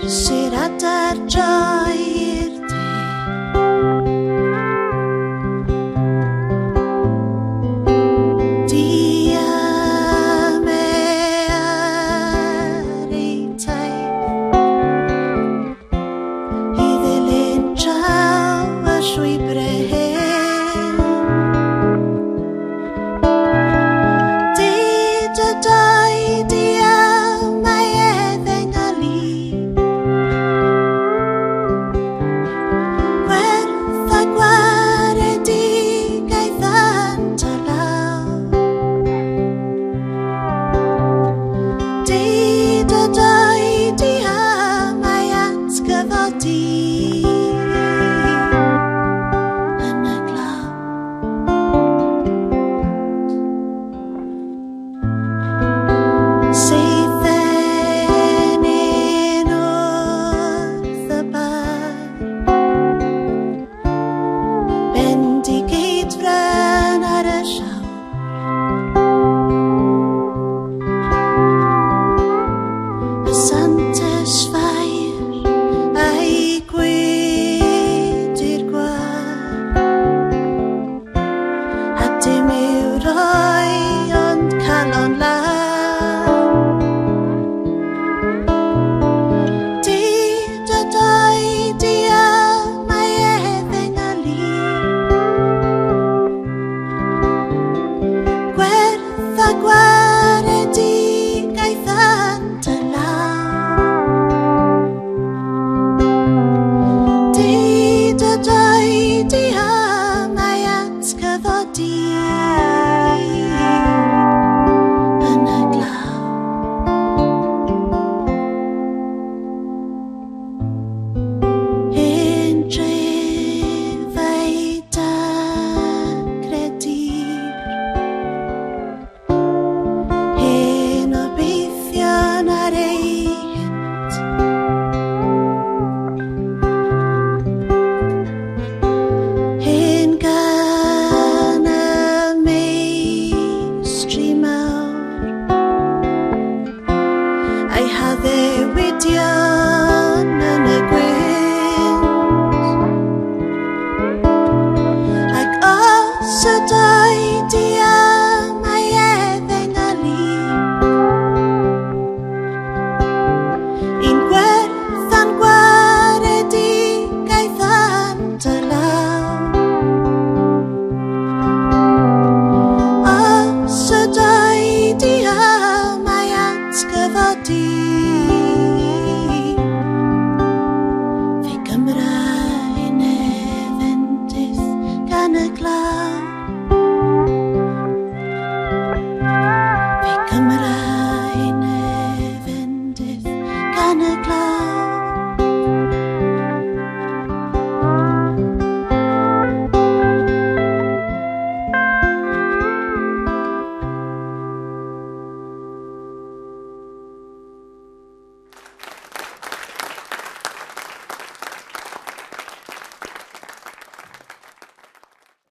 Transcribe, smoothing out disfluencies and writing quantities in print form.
sy'n adar droi'r de. Diam e ar ei taith i ddilyn draw y llwybrau hen. Dyd y doi diam mae eddengali, gwerth a gwaredig ddant o law. Dyd y doi diam mae atgyfodi yn y glaw. Seithen yn wrth y bar, bendigeidfran ar y llawr. Y Santes Fair a'i gwydr gwar, a dim i'w roi ond calon law. Dyd y doi diam mae eddengali, gwerth a gwaredig ddant y law. Dyd y doi diam mae atgyfodi yn y glaw. Hen dref ei dagredir, hen obeithion ar ei hynt. Hen gan y meistri mawr, a'i haddewidion